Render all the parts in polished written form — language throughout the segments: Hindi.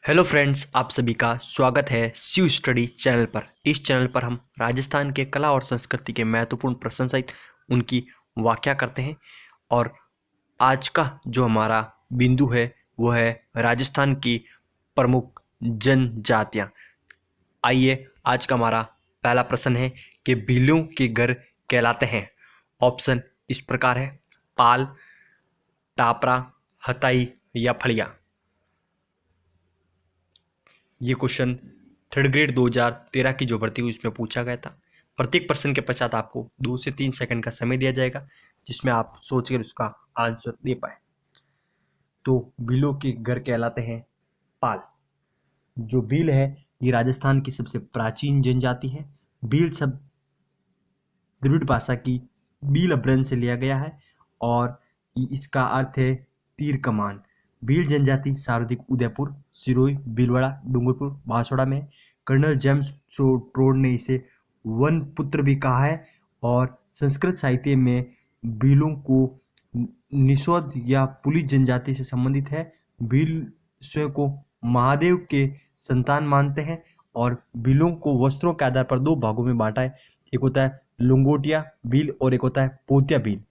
हेलो फ्रेंड्स, आप सभी का स्वागत है शिव स्टडी चैनल पर। इस चैनल पर हम राजस्थान के कला और संस्कृति के महत्वपूर्ण प्रश्न सहित उनकी व्याख्या करते हैं। और आज का जो हमारा बिंदु है वो है राजस्थान की प्रमुख जनजातियां। आइए, आज का हमारा पहला प्रश्न है कि भीलों के घर कहलाते हैं। ऑप्शन इस प्रकार है: पाल, टापरा, हताई या फड़िया। ये क्वेश्चन थर्ड ग्रेड 2013 की जो भर्ती हुई उसमें पूछा गया था। प्रत्येक प्रश्न के पश्चात आपको 2 से 3 सेकंड का समय दिया जाएगा जिसमें आप सोचकर उसका आंसर दे पाए। तो भीलों के घर कहलाते हैं पाल। जो भील है ये राजस्थान की सबसे प्राचीन जनजाति है। भील शब्द द्रविड़ भाषा की भील अभ्रंश से लिया गया है और इसका अर्थ है तीर कमान। भील जनजाति सार्वधिक उदयपुर, सिरोही, भीलवाड़ा, डूंगरपुर, बांसवाड़ा में। कर्नल जेम्स ट्रोड ने इसे वन पुत्र भी कहा है और संस्कृत साहित्य में भीलों को निषोद या पुलिस जनजाति से संबंधित है। भील स्वयं को महादेव के संतान मानते हैं और भीलों को वस्त्रों के आधार पर 2 भागों में बांटा है। एक होता है लंगोटिया भील और एक होता है पोतिया भील।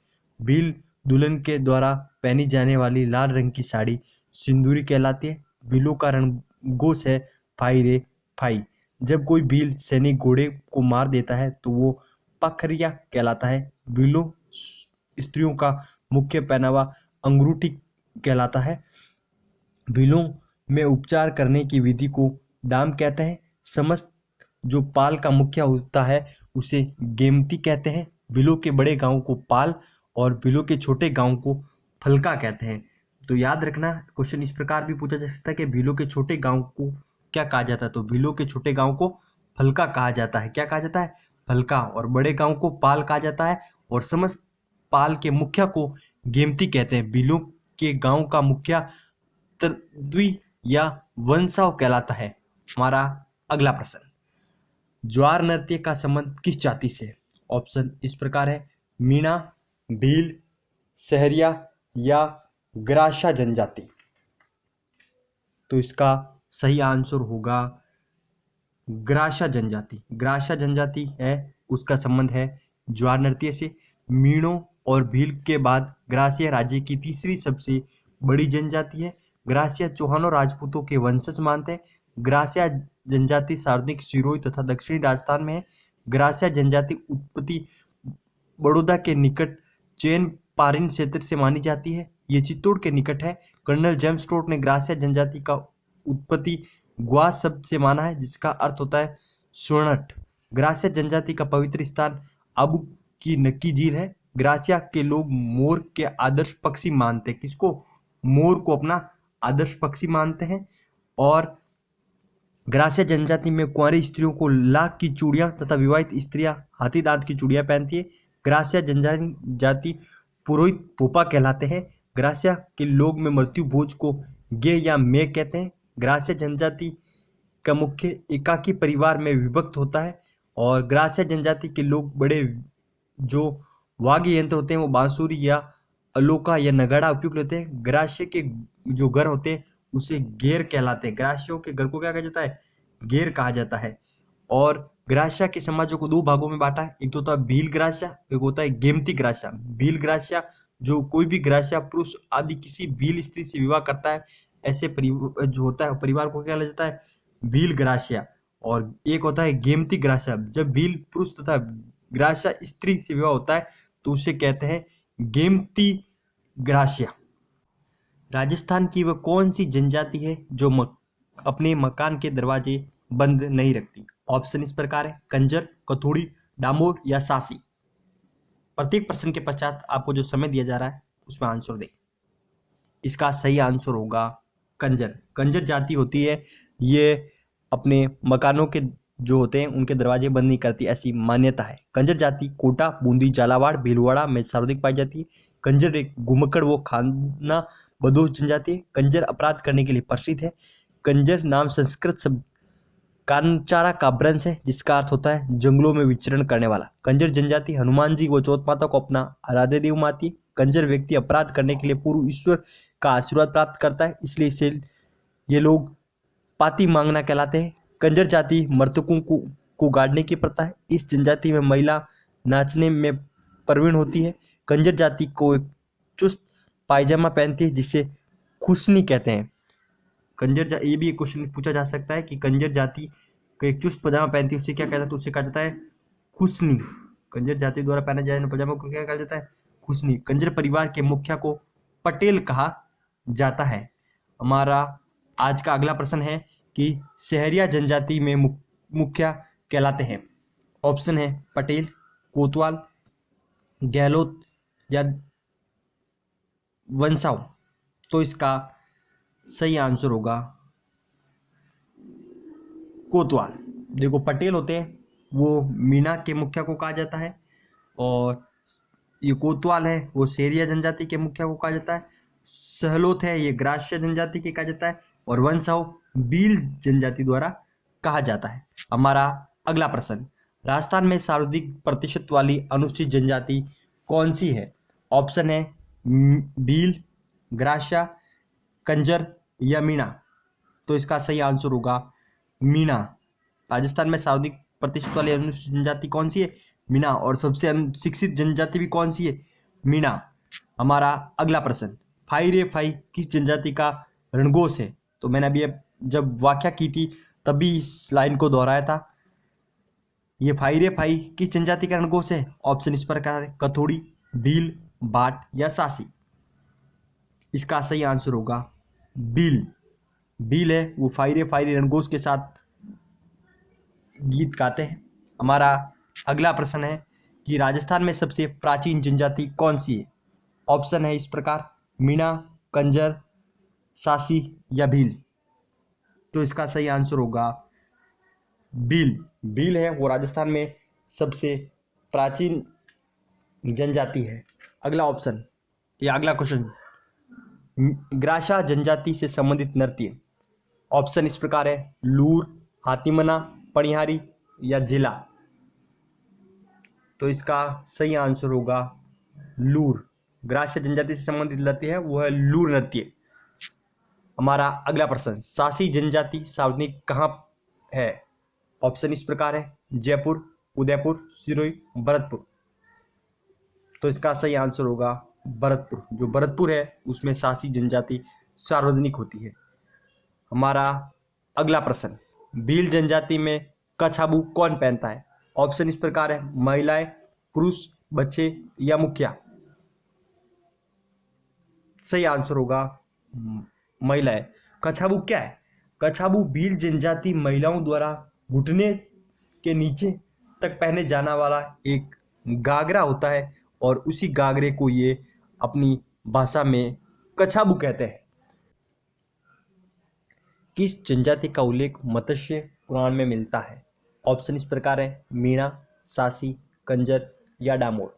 भील दुल्हन के द्वारा पहनी जाने वाली लाल रंग की साड़ी सिंदूरी कहलाती है। भीलों का रणघोष है फाई रे फाई। जब कोई भील सैनिक घोड़े को मार देता है तो वो पखरिया कहलाता है। भीलों स्त्रियों का मुख्य पहनावा अंगूठी कहलाता है। भीलों में उपचार करने की विधि को डाम कहते हैं। समस्त जो पाल का मुखिया होता है उसे गेमती कहते हैं। भीलों के बड़े गांव को पाल और भीलों के छोटे गांव को फलका कहते हैं। तो याद रखना, क्वेश्चन इस प्रकार भी पूछा जा सकता है कि भीलों के छोटे गांव को क्या कहा जाता है। तो भीलों के छोटे गांव को फलका कहा जाता है। क्या कहा जाता है? फलका। और बड़े गांव को पाल कहा जाता है और समस्त पाल के मुखिया को गेमती कहते हैं। भीलों के गांव का मुखिया द्वि या वंशाव कहलाता है। हमारा अगला प्रश्न, ज्वार नृत्य का संबंध किस जाति से? ऑप्शन इस प्रकार है: मीणा, भील, सहरिया या ग्रासा जनजाति। तो इसका सही आंसर होगा ग्रासा जनजाति। ग्रासा जनजाति है उसका संबंध है ज्वार नृत्य से। मीणों और भील के बाद ग्रासिया राज्य की तीसरी सबसे बड़ी जनजाति है। ग्रासिया चौहानों राजपूतों के वंशज मानते हैं। ग्रासिया जनजाति सार्वजनिक सिरोही तथा दक्षिणी राजस्थान में है। ग्रासिया जनजाति उत्पत्ति बड़ौदा के निकट चैन पारिन क्षेत्र से मानी जाती है। ये चित्तौड़ के निकट है। कर्नल जेम्स ट्रोड ने ग्रासिया जनजाति का उत्पत्ति ग्वा शब्द से माना है जिसका अर्थ होता है स्वर्णठ। ग्रासिया जनजाति का पवित्र स्थान आबू की नक्की झील है। ग्रासिया के लोग मोर के आदर्श पक्षी मानते हैं। किसको? मोर को अपना आदर्श पक्षी मानते हैं। और ग्रासिया जनजाति में कुंवारी स्त्रियों को लाख की चूड़ियां तथा विवाहित स्त्रियां हाथी दांत की चूड़ियां पहनती है। ग्रासिया जनजाति पुरोहित पोपा कहलाते हैं। ग्रासिया के लोग में मृत्यु भोज को गे या मे कहते हैं। ग्रासिया जनजाति का मुख्य एकाकी परिवार में विभक्त होता है और ग्रासिया जनजाति के लोग बड़े जो वाद्य यंत्र होते हैं वो बांसुरी या अलोका या नगाड़ा उपयोग लेते हैं। ग्रासिया के जो घर होते हैं उसे घेर कहलाते हैं। ग्रासियों के घर को क्या कहा जाता है? घेर कहा जाता है। और ग्रासिया के समाजों को 2 भागों में बांटा है। एक तो होता है भील ग्रासिया, एक होता है गेमती ग्रासिया। भील ग्रासिया जो कोई भी ग्रासिया पुरुष आदि किसी भील स्त्री से विवाह करता है ऐसे परिवार जो होता है परिवार को क्या कहा जाता है? भील ग्रासिया। और एक होता है गेमती ग्रासिया। जब भील पुरुष तथा ग्रासिया स्त्री से विवाह होता है तो उसे कहते हैं गेमती ग्रासिया। राजस्थान की वह कौन सी जनजाति है जो अपने मकान के दरवाजे बंद नहीं रखती? ऑप्शन इस प्रकार है: कंजर, कथोड़ी, डामोर या सासी। प्रत्येक प्रश्न के पश्चात आपको जो समय दिया जा रहा है उसमें आंसर दें। इसका सही आंसर होगा कंजर। कंजर जाति होती है ये अपने मकानों के जो होते हैं उनके दरवाजे बंद नहीं करती, ऐसी मान्यता है। कंजर जाति कोटा, बूंदी, झालावाड़, भीलवाड़ा में सर्वाधिक पाई जाती है। कंजर एक घुमक्कड़ वो खाना बदोश जनजाति है। कंजर अपराध करने के लिए प्रसिद्ध है। कंजर नाम संस्कृत शब्द कांचारा का भ्रंश है जिसका अर्थ होता है जंगलों में विचरण करने वाला। कंजर जनजाति हनुमान जी व चौथ माता को अपना आराध्य देव मानती है। कंजर व्यक्ति अपराध करने के लिए पूर्व ईश्वर का आशीर्वाद प्राप्त करता है, इसलिए इसे ये लोग पाती मांगना कहलाते हैं। कंजर जाति मृतकों को गाड़ने की प्रथा है। इस जनजाति में महिला नाचने में प्रवीण होती है। कंजर जाति को एक चुस्त पायजामा पहनती है जिसे खुसनी कहते हैं। ये भी एक क्वेश्चन पूछा जा सकता है कि कंजर जाति को एक चुस्त पजामा पहनती है, उसे क्या कहता है? तो उसे कहा जाता है खुसनी। कंजर जाति द्वारा पहने जाने वाले पजामा को क्या कहा जाता है? खुसनी। कंजर परिवार के मुखिया को पटेल कहा जाता है। हमारा आज का अगला प्रश्न है कि सहरिया जनजाति में मुखिया कहलाते हैं। ऑप्शन है पटेल, कोतवाल, गहलोत या वंसाव। तो इसका सही आंसर होगा कोतवाल। देखो, पटेल होते हैं वो मीणा के मुखिया को कहा जाता है, और ये कोतवाल है वो सहरिया जनजाति के मुखिया को कहा जाता है। सहलोत है ये ग्रास्य जनजाति के कहा जाता है, और वंसाव भील जनजाति द्वारा कहा जाता है। हमारा अगला प्रश्न, राजस्थान में सर्वाधिक प्रतिशत वाली अनुसूचित जनजाति कौन सी है? ऑप्शन है भील, ग्रास्य, कंजर या मीणा। तो इसका सही आंसर होगा मीणा। राजस्थान में सर्वाधिक प्रतिशत वाली अनुसूचित जनजाति कौन सी है? मीणा। और सबसे शिक्षित जनजाति भी कौन सी है? मीणा। हमारा अगला प्रश्न, फाई रे फाई किस जनजाति का रणघोष है? तो मैंने अभी जब व्याख्या की थी तभी इस लाइन को दोहराया था। ये फाई रे फाई किस जनजाति का रणघोष है? ऑप्शन इस प्रकार है, कथोड़ी, भील, भाट या सासी। इसका सही आंसर होगा भील। भील है वो फाई रे रणघोष के साथ गीत गाते हैं। हमारा अगला प्रश्न है कि राजस्थान में सबसे प्राचीन जनजाति कौन सी है? ऑप्शन है इस प्रकार, मीणा, कंजर, सासी या भील। तो इसका सही आंसर होगा भील। भील है वो राजस्थान में सबसे प्राचीन जनजाति है। अगला ऑप्शन या अगला क्वेश्चन, ग्रासा जनजाति से संबंधित नृत्य। ऑप्शन इस प्रकार है, लूर, हाथीमना, पणिहारी या जिला। तो इसका सही आंसर होगा लूर। ग्रास्य जनजाति से संबंधित नृत्य है वो है लूर नृत्य। हमारा अगला प्रश्न, सासी जनजाति सार्वजनिक कहाँ है? ऑप्शन इस प्रकार है, जयपुर, उदयपुर, सिरोही, भरतपुर। तो इसका सही आंसर होगा भरतपुर। जो भरतपुर है उसमें सासी जनजाति सार्वजनिक होती है। हमारा अगला प्रश्न, भील जनजाति में कछाबू कौन पहनता है? ऑप्शन इस प्रकार है, महिलाएं, पुरुष, बच्चे या मुखिया। सही आंसर होगा महिलाएं। कछाबू क्या है? कछाबू भील जनजाति महिलाओं द्वारा घुटने के नीचे तक पहने जाने वाला एक गागरा होता है, और उसी गागरे को ये अपनी भाषा में कछाबू कहते हैं। किस जनजाति का उल्लेख मत्स्य पुराण में मिलता है? ऑप्शन इस प्रकार है, मीणा, सासी, कंजर या डामोर।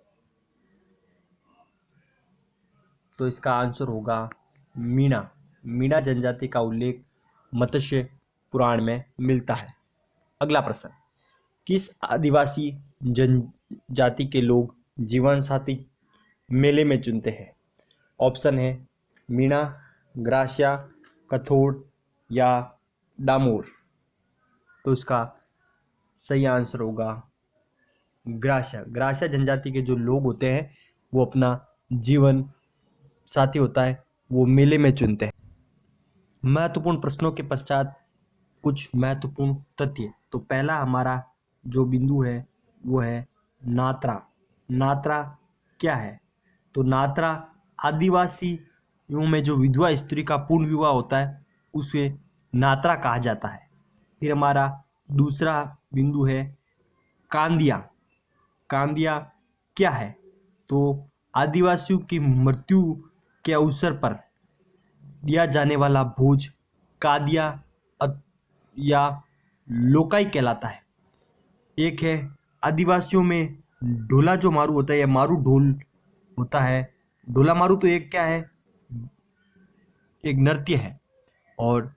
तो इसका आंसर होगा मीणा। मीणा जनजाति का उल्लेख मत्स्य पुराण में मिलता है। अगला प्रश्न, किस आदिवासी जनजाति के लोग जीवन साथी मेले में चुनते हैं? ऑप्शन है मीणा, ग्रास्य, कथोड़ या डामोर। तो इसका सही आंसर होगा ग्रास्य। ग्रास्य जनजाति के जो लोग होते हैं वो अपना जीवन साथी होता है वो मेले में चुनते हैं। महत्वपूर्ण प्रश्नों के पश्चात कुछ महत्वपूर्ण तथ्य। तो पहला हमारा जो बिंदु है वो है नात्रा। नात्रा क्या है? तो नात्रा आदिवासियों में जो विधवा स्त्री का पूर्ण विवाह होता है उसे नात्रा कहा जाता है। फिर हमारा दूसरा बिंदु है कांदिया। कांदिया क्या है? तो आदिवासियों की मृत्यु के अवसर पर दिया जाने वाला भोज कादिया या लोकाई कहलाता है। एक है आदिवासियों में ढोला जो मारू होता है या मारू ढोल होता है। ढोला मारू तो एक क्या है, एक नृत्य है, और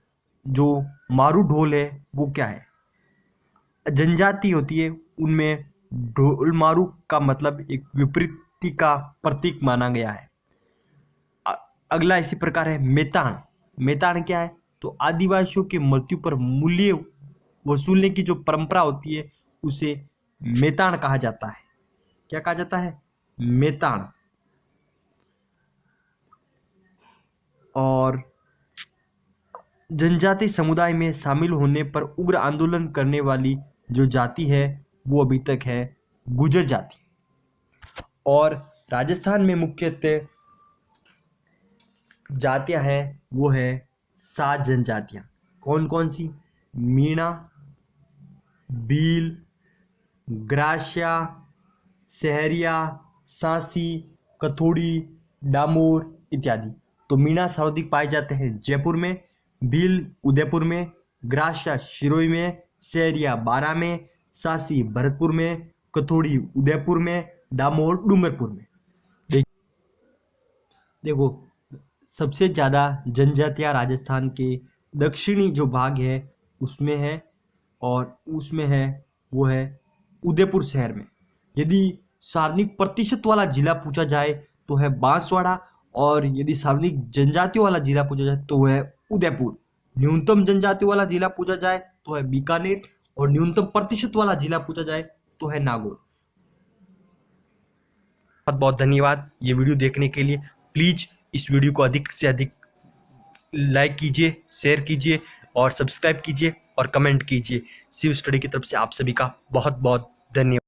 जो मारू ढोल है वो क्या है, जनजाति होती है उनमें ढोल मारू का मतलब एक विपरीति का प्रतीक माना गया है। अगला इसी प्रकार है मेतान। मेतान क्या है? तो आदिवासियों के मृत्यु पर मूल्य वसूलने की जो परंपरा होती है उसे मेतान कहा जाता है। क्या कहा जाता है? मेतान। और जनजाति समुदाय में शामिल होने पर उग्र आंदोलन करने वाली जो जाति है वो अभी तक है गुर्जर जाति। और राजस्थान में मुख्यतः जातियां हैं वो है 7 जनजातियां। कौन कौन सी? मीणा, भील, ग्रासिया, सहरिया, सांसी, कथोड़ी, डामोर इत्यादि। तो मीणा सर्वाधिक पाए जाते हैं जयपुर में, भील उदयपुर में, ग्रासिया सिरोही में, सहरिया बारां में, सांसी भरतपुर में, कथोड़ी उदयपुर में, डामोर डूंगरपुर में। देखो सबसे ज़्यादा जनजातियां राजस्थान के दक्षिणी जो भाग है उसमें है, और उसमें है वो है उदयपुर शहर में। यदि सार्वजनिक प्रतिशत वाला जिला पूछा जाए तो है बांसवाड़ा, और यदि सार्वजनिक जनजातियों वाला जिला पूछा जाए तो है उदयपुर। न्यूनतम जनजाति वाला जिला पूछा जाए तो है बीकानेर, और न्यूनतम प्रतिशत वाला जिला पूछा जाए तो है नागौर। बहुत बहुत धन्यवाद ये वीडियो देखने के लिए। प्लीज इस वीडियो को अधिक से अधिक लाइक कीजिए, शेयर कीजिए और सब्सक्राइब कीजिए और कमेंट कीजिए। शिव स्टडी की तरफ से आप सभी का बहुत बहुत धन्यवाद।